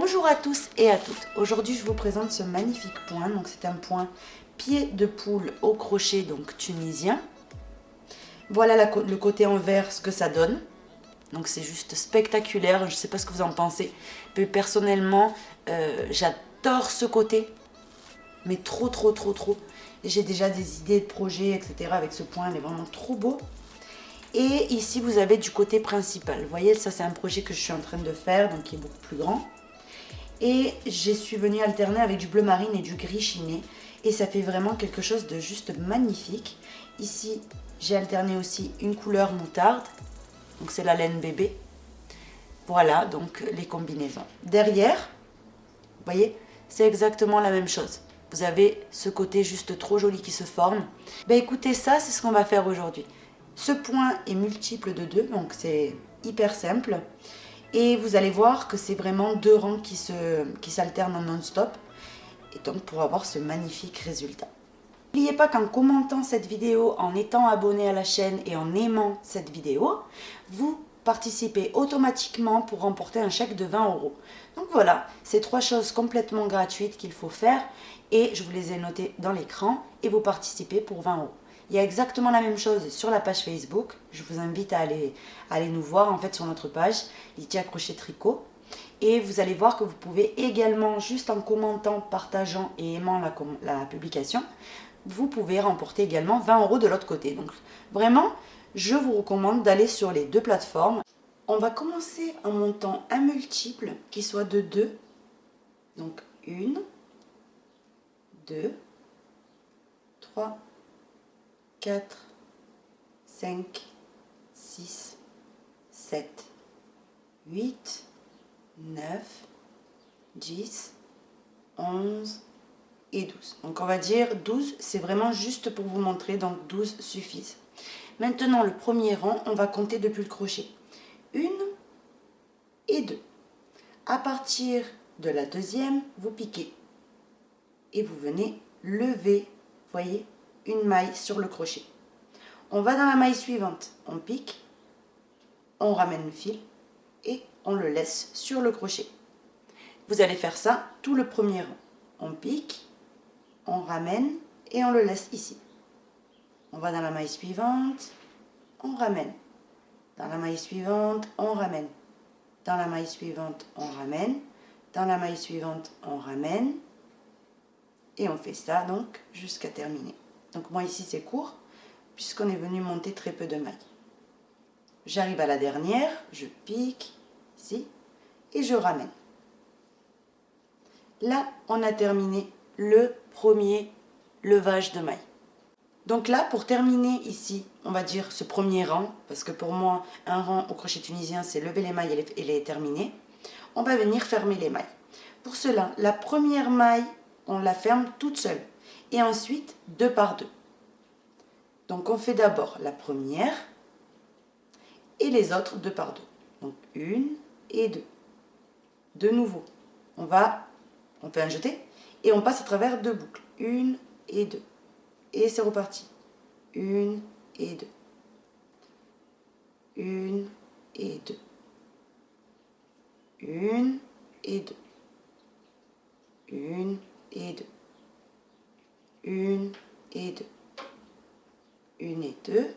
Bonjour à tous et à toutes. Aujourd'hui je vous présente ce magnifique point. Donc c'est un point pied de poule au crochet donc tunisien. Voilà le côté envers, ce que ça donne. Donc c'est juste spectaculaire, je ne sais pas ce que vous en pensez. Mais personnellement, j'adore ce côté. Mais trop. J'ai déjà des idées de projets, etc. avec ce point, il est vraiment trop beau. Et ici vous avez du côté principal. Vous voyez, ça c'est un projet que je suis en train de faire, donc qui est beaucoup plus grand. Et je suis venue alterner avec du bleu marine et du gris chiné. Et ça fait vraiment quelque chose de juste magnifique. Ici, j'ai alterné aussi une couleur moutarde. Donc c'est la laine bébé. Voilà, donc les combinaisons. Derrière, vous voyez, c'est exactement la même chose. Vous avez ce côté juste trop joli qui se forme. Ben écoutez, ça, c'est ce qu'on va faire aujourd'hui. Ce point est multiple de 2, donc c'est hyper simple. Et vous allez voir que c'est vraiment 2 rangs qui s'alternent en non-stop. Et donc pour avoir ce magnifique résultat. N'oubliez pas qu'en commentant cette vidéo, en étant abonné à la chaîne et en aimant cette vidéo, vous participez automatiquement pour remporter un chèque de 20 €. Donc voilà, c'est 3 choses complètement gratuites qu'il faut faire et je vous les ai notées dans l'écran et vous participez pour 20 €. Il y a exactement la même chose sur la page Facebook. Je vous invite à aller nous voir en fait sur notre page, Lydia Crochet Tricot. Et vous allez voir que vous pouvez également, juste en commentant, partageant et aimant la publication, vous pouvez remporter également 20 € de l'autre côté. Donc vraiment, je vous recommande d'aller sur les 2 plateformes. On va commencer en montant un multiple qui soit de 2. Donc 1, 2, 3, 4, 5, 6, 7, 8, 9, 10, 11 et 12. Donc on va dire 12, c'est vraiment juste pour vous montrer, donc 12 suffisent. Maintenant le premier rang, on va compter depuis le crochet. 1 et 2. À partir de la deuxième, vous piquez. Et vous venez lever, voyez, une maille sur le crochet. On va dans la maille suivante, on pique, on ramène le fil et on le laisse sur le crochet. Vous allez faire ça tout le premier rang. On pique, on ramène et on le laisse ici. On va dans la maille suivante, on ramène. Dans la maille suivante, on ramène. Dans la maille suivante, on ramène. Dans la maille suivante, on ramène. Et on fait ça donc jusqu'à terminer. Donc moi ici c'est court puisqu'on est venu monter très peu de mailles. J'arrive à la dernière, je pique ici et je ramène. Là, on a terminé le premier levage de mailles. Donc là, pour terminer ici, on va dire ce premier rang, parce que pour moi, un rang au crochet tunisien, c'est lever les mailles et les terminer. On va venir fermer les mailles. Pour cela, la première maille, on la ferme toute seule. Et ensuite, 2 par 2. Donc on fait d'abord la première et les autres 2 par 2. Donc 1 et 2. De nouveau, on fait un jeté et on passe à travers 2 boucles. 1 et 2. Et c'est reparti. 1 et 2. 1 et 2. 1 et 2. 1 et 2. 1 et 2. 1 et 2.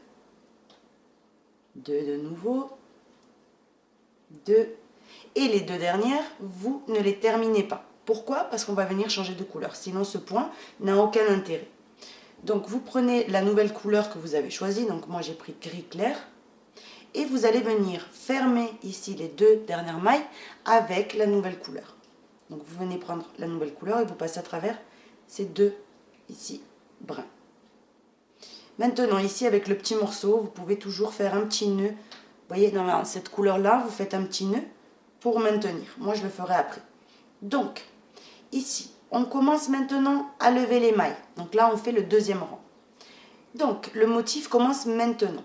2 de nouveau. 2. Et les 2 dernières, vous ne les terminez pas. Pourquoi? Parce qu'on va venir changer de couleur. Sinon, ce point n'a aucun intérêt. Donc, vous prenez la nouvelle couleur que vous avez choisie. Donc, moi, j'ai pris gris clair. Et vous allez venir fermer ici les 2 dernières mailles avec la nouvelle couleur. Donc, vous venez prendre la nouvelle couleur et vous passez à travers ces 2 ici bruns. Maintenant, ici, avec le petit morceau, vous pouvez toujours faire un petit nœud. Vous voyez, dans cette couleur-là, vous faites un petit nœud pour maintenir. Moi, je le ferai après. Donc, ici, on commence maintenant à lever les mailles. Donc là, on fait le deuxième rang. Donc, le motif commence maintenant.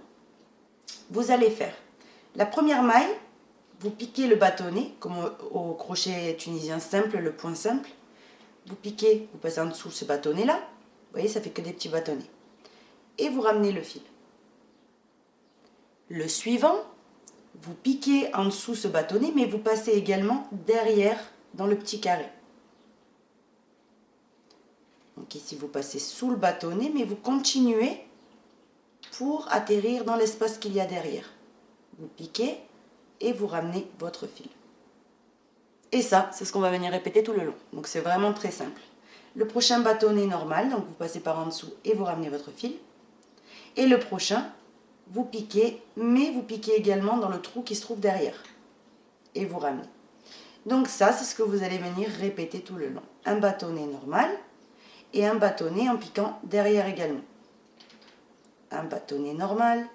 Vous allez faire la première maille, vous piquez le bâtonnet, comme au crochet tunisien simple, le point simple. Vous piquez, vous passez en dessous ce bâtonnet-là. Vous voyez, ça fait que des petits bâtonnets. Et vous ramenez le fil. Le suivant, vous piquez en dessous ce bâtonnet, mais vous passez également derrière dans le petit carré. Donc ici, vous passez sous le bâtonnet, mais vous continuez pour atterrir dans l'espace qu'il y a derrière. Vous piquez et vous ramenez votre fil. Et ça, c'est ce qu'on va venir répéter tout le long. Donc c'est vraiment très simple. Le prochain bâtonnet normal, donc vous passez par en dessous et vous ramenez votre fil. Et le prochain, vous piquez, mais vous piquez également dans le trou qui se trouve derrière. Et vous ramenez. Donc ça, c'est ce que vous allez venir répéter tout le long. Un bâtonnet normal et un bâtonnet en piquant derrière également. Un bâtonnet normal,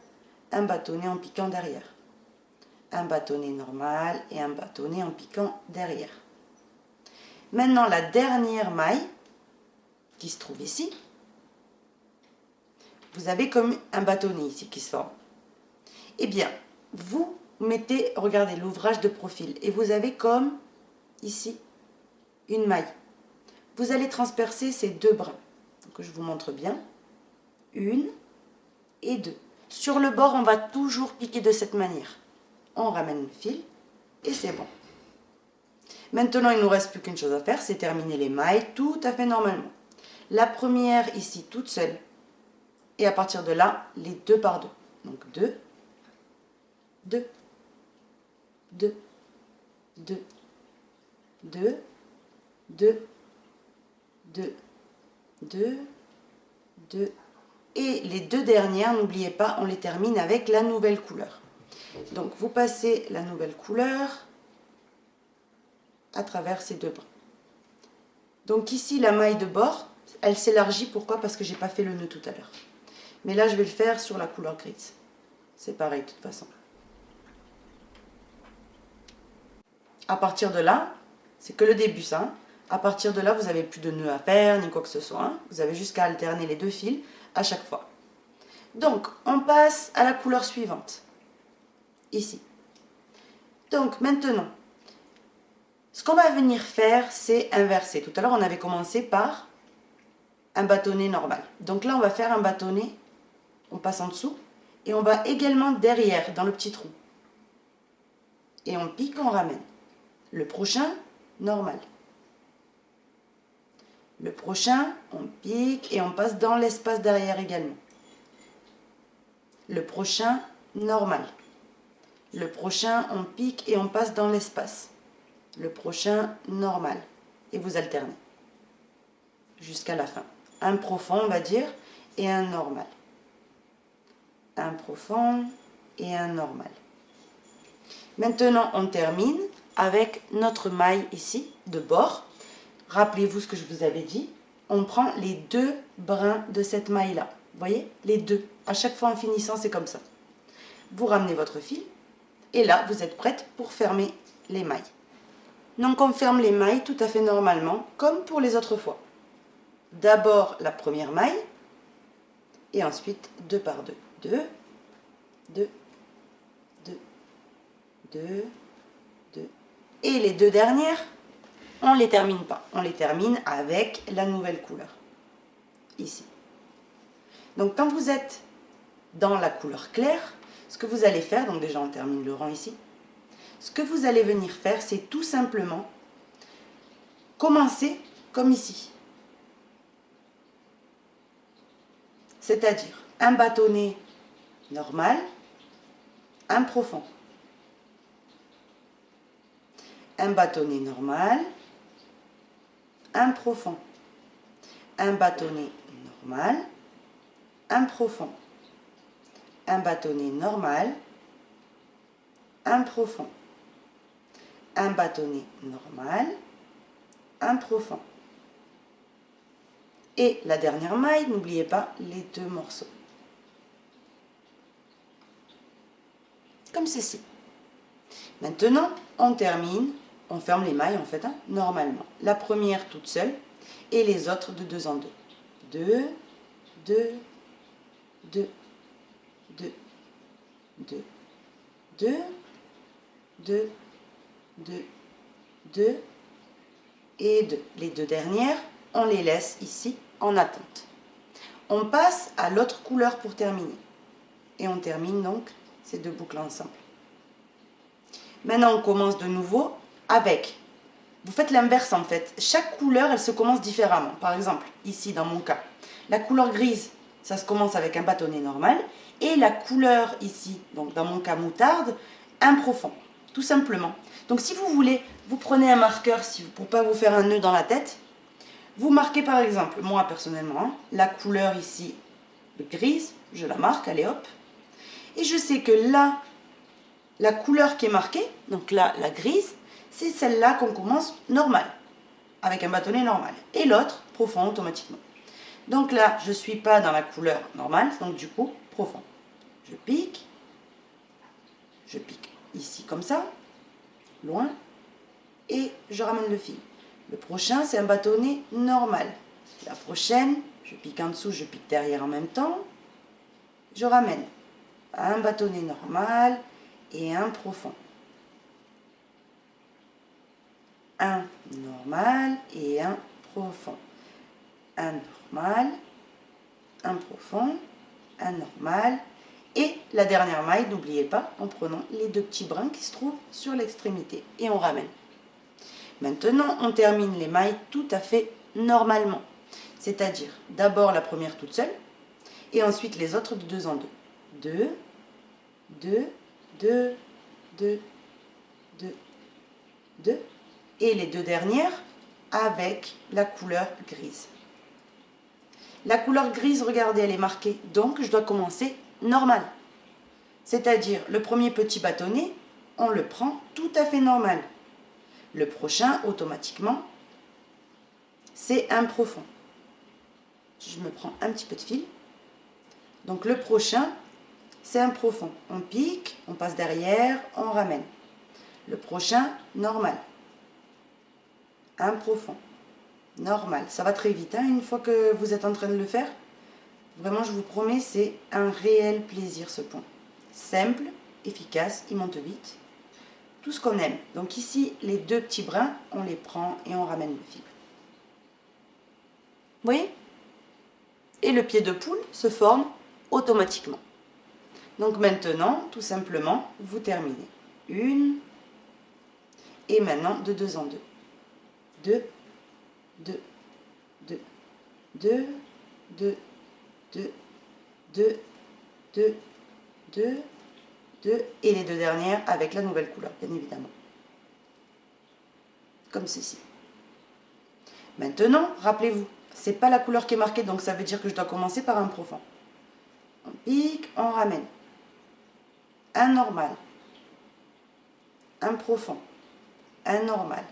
un bâtonnet en piquant derrière. Un bâtonnet normal et un bâtonnet en piquant derrière. Maintenant, la dernière maille qui se trouve ici, vous avez comme un bâtonnet ici qui se forme. Eh bien, vous mettez, regardez l'ouvrage de profil, et vous avez comme ici une maille. Vous allez transpercer ces deux brins. Donc, je vous montre bien. Une et deux. Sur le bord, on va toujours piquer de cette manière. On ramène le fil et c'est bon. Maintenant, il ne nous reste plus qu'une chose à faire, c'est terminer les mailles tout à fait normalement. La première ici toute seule. Et à partir de là, les deux par deux. Donc 2, 2, 2, 2, 2, 2, 2, 2, 2. Et les deux dernières, n'oubliez pas, on les termine avec la nouvelle couleur. Donc vous passez la nouvelle couleur à travers ces deux brins. Donc ici, la maille de bord, elle s'élargit. Pourquoi? Parce que je n'ai pas fait le nœud tout à l'heure. Mais là, je vais le faire sur la couleur grise. C'est pareil de toute façon. À partir de là, c'est que le début ça. Hein. À partir de là, vous n'avez plus de nœud à faire, ni quoi que ce soit. Hein. Vous avez juste qu'à alterner les deux fils à chaque fois. Donc, on passe à la couleur suivante. Ici. Donc, maintenant, ce qu'on va venir faire, c'est inverser. Tout à l'heure, on avait commencé par un bâtonnet normal. Donc là, on va faire un bâtonnet. On passe en dessous et on va également derrière dans le petit trou. Et on pique, on ramène. Le prochain, normal. Le prochain, on pique et on passe dans l'espace derrière également. Le prochain, normal. Le prochain, on pique et on passe dans l'espace. Le prochain, normal. Et vous alternez. Jusqu'à la fin. Un profond, on va dire, et un normal. Un profond et un normal. Maintenant, on termine avec notre maille ici, de bord. Rappelez-vous ce que je vous avais dit. On prend les deux brins de cette maille-là. Vous voyez? Les deux. À chaque fois en finissant, c'est comme ça. Vous ramenez votre fil. Et là, vous êtes prête pour fermer les mailles. Donc, on ferme les mailles tout à fait normalement, comme pour les autres fois. D'abord, la première maille. Et ensuite, 2 par 2. 2, 2, 2, 2, 2. Et les deux dernières, on ne les termine pas. On les termine avec la nouvelle couleur. Ici. Donc, quand vous êtes dans la couleur claire, ce que vous allez faire, donc déjà on termine le rang ici, ce que vous allez venir faire, c'est tout simplement commencer comme ici. C'est-à-dire un bâtonnet normal, un profond. Un bâtonnet normal, un profond. Un bâtonnet normal, un profond. Un bâtonnet normal, un profond. Un bâtonnet normal, un profond. Et la dernière maille, n'oubliez pas les deux morceaux. Comme ceci. Maintenant, on termine, on ferme les mailles en fait, hein, normalement. La première toute seule et les autres de 2 en 2. 2, 2, 2, 2, 2, 2, 2, 2, 2 et 2. Les deux dernières, on les laisse ici en attente. On passe à l'autre couleur pour terminer. Et on termine donc ces deux boucles ensemble. Maintenant, on commence de nouveau avec vous faites l'inverse en fait. Chaque couleur, elle se commence différemment. Par exemple, ici dans mon cas, la couleur grise, ça se commence avec un bâtonnet normal. Et la couleur ici, donc dans mon cas moutarde, un profond, tout simplement. Donc si vous voulez, vous prenez un marqueur pour ne pas vous faire un nœud dans la tête. Vous marquez par exemple, moi personnellement, hein, la couleur ici grise, je la marque, allez hop. Et je sais que là, la couleur qui est marquée, donc là, la grise, c'est celle-là qu'on commence normal, avec un bâtonnet normal. Et l'autre, profond automatiquement. Donc là, je ne suis pas dans la couleur normale, donc du coup, profond. Je pique ici comme ça, loin, et je ramène le fil. Le prochain, c'est un bâtonnet normal. La prochaine, je pique en dessous, je pique derrière en même temps. Je ramène un bâtonnet normal et un profond. Un normal et un profond. Un normal, un profond, un normal. Et la dernière maille, n'oubliez pas, en prenant les deux petits brins qui se trouvent sur l'extrémité. Et on ramène. Maintenant, on termine les mailles tout à fait normalement. C'est-à-dire, d'abord la première toute seule, et ensuite les autres de deux en deux. Deux, deux, deux, deux, deux, deux. Et les deux dernières avec la couleur grise. La couleur grise, regardez, elle est marquée. Donc, je dois commencer normal. C'est-à-dire, le premier petit bâtonnet, on le prend tout à fait normal. Le prochain, automatiquement, c'est un profond. Je me prends un petit peu de fil. Donc, le prochain, c'est un profond. On pique, on passe derrière, on ramène. Le prochain, normal. Un profond. Normal. Ça va très vite, hein, une fois que vous êtes en train de le faire. Vraiment, je vous promets, c'est un réel plaisir ce point. Simple, efficace, il monte vite. Tout ce qu'on aime. Donc ici, les deux petits brins, on les prend et on ramène le fil. Vous voyez? Et le pied de poule se forme automatiquement. Donc maintenant, tout simplement, vous terminez. Une. Et maintenant, de deux en deux. Deux, deux, deux, deux, deux, deux, deux, deux, deux, deux, et les deux dernières avec la nouvelle couleur, bien évidemment. Comme ceci. Maintenant, rappelez-vous, c'est pas la couleur qui est marquée, donc ça veut dire que je dois commencer par un profond. On pique, on ramène. Un normal. Un profond. Un normal.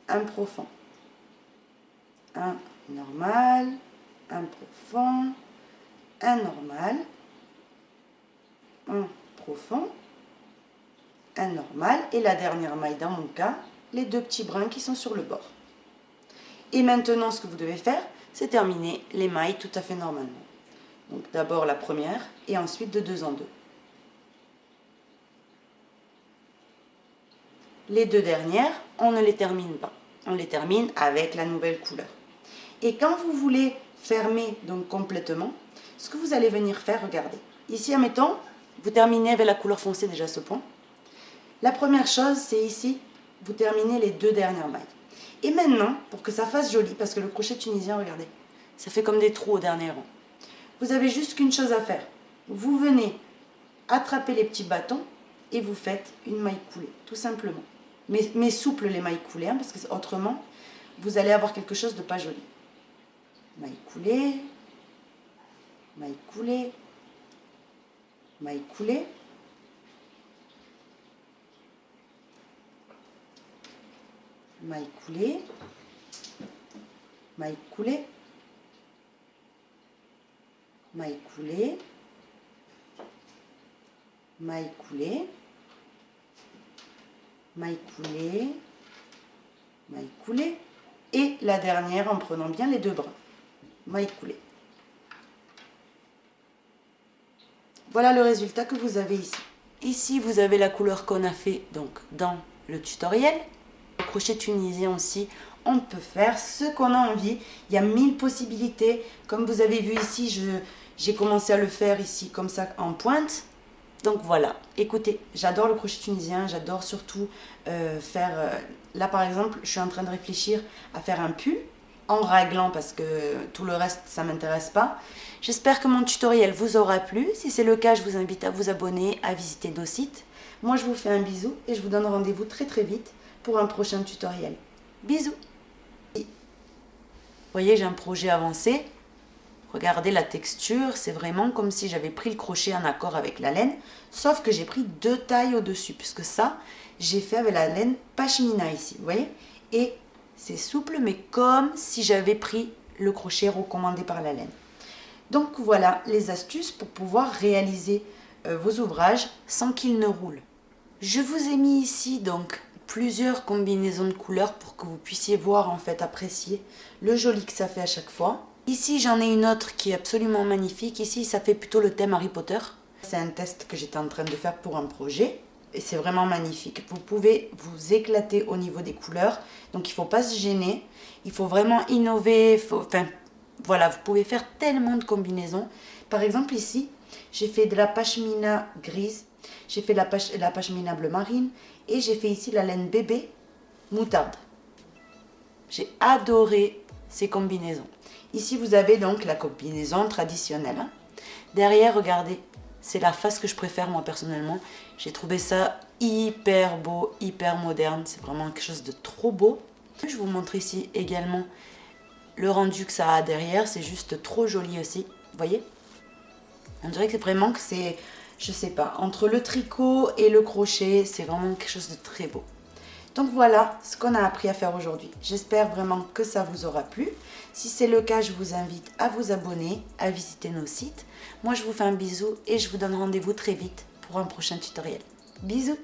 Un profond. Un normal. Un profond. Un normal. Un profond. Un normal. Et la dernière maille dans mon cas, les deux petits brins qui sont sur le bord. Et maintenant, ce que vous devez faire, c'est terminer les mailles tout à fait normalement. Donc d'abord la première et ensuite de deux en deux. Les deux dernières, on ne les termine pas. On les termine avec la nouvelle couleur. Et quand vous voulez fermer donc complètement, ce que vous allez venir faire, regardez. Ici, admettons, vous terminez avec la couleur foncée déjà ce point. La première chose, c'est ici, vous terminez les deux dernières mailles. Et maintenant, pour que ça fasse joli, parce que le crochet tunisien, regardez, ça fait comme des trous au dernier rang. Vous avez juste qu'une chose à faire. Vous venez attraper les petits bâtons et vous faites une maille coulée, tout simplement. Mais souple les mailles coulées, hein, parce que autrement, vous allez avoir quelque chose de pas joli. Maille coulée, maille coulée, maille coulée. Maille coulée, maille coulée, maille coulée, maille coulée, maille coulée, maille coulée, et la dernière en prenant bien les deux brins, maille coulée. Voilà le résultat que vous avez ici. Ici, vous avez la couleur qu'on a fait donc dans le tutoriel. Le crochet tunisien aussi, on peut faire ce qu'on a envie. Il y a 1000 possibilités. Comme vous avez vu ici, j'ai commencé à le faire ici comme ça en pointe. Donc voilà, écoutez, j'adore le crochet tunisien, j'adore surtout faire... là par exemple, je suis en train de réfléchir à faire un pull en raglan parce que tout le reste, ça ne m'intéresse pas. J'espère que mon tutoriel vous aura plu. Si c'est le cas, je vous invite à vous abonner, à visiter nos sites. Moi, je vous fais un bisou et je vous donne rendez-vous très très vite pour un prochain tutoriel. Bisous! Vous voyez, j'ai un projet avancé. Regardez la texture, c'est vraiment comme si j'avais pris le crochet en accord avec la laine, sauf que j'ai pris 2 tailles au-dessus, puisque ça, j'ai fait avec la laine pashmina ici, vous voyez? Et c'est souple, mais comme si j'avais pris le crochet recommandé par la laine. Donc voilà les astuces pour pouvoir réaliser vos ouvrages sans qu'ils ne roulent. Je vous ai mis ici donc plusieurs combinaisons de couleurs pour que vous puissiez voir, en fait, apprécier le joli que ça fait à chaque fois. Ici, j'en ai une autre qui est absolument magnifique. Ici, ça fait plutôt le thème Harry Potter. C'est un test que j'étais en train de faire pour un projet. Et c'est vraiment magnifique. Vous pouvez vous éclater au niveau des couleurs. Donc, il ne faut pas se gêner. Il faut vraiment innover. Enfin, voilà, vous pouvez faire tellement de combinaisons. Par exemple, ici, j'ai fait de la pashmina grise. J'ai fait la pashmina bleu marine. Et j'ai fait ici la laine bébé moutarde. J'ai adoré ces combinaisons. Ici, vous avez donc la combinaison traditionnelle. Derrière, regardez, c'est la face que je préfère moi personnellement. J'ai trouvé ça hyper beau, hyper moderne. C'est vraiment quelque chose de trop beau. Je vous montre ici également le rendu que ça a derrière. C'est juste trop joli aussi. Vous voyez? On dirait que vraiment que c'est, je sais pas, entre le tricot et le crochet, c'est vraiment quelque chose de très beau. Donc voilà ce qu'on a appris à faire aujourd'hui. J'espère vraiment que ça vous aura plu. Si c'est le cas, je vous invite à vous abonner, à visiter nos sites. Moi, je vous fais un bisou et je vous donne rendez-vous très vite pour un prochain tutoriel. Bisous!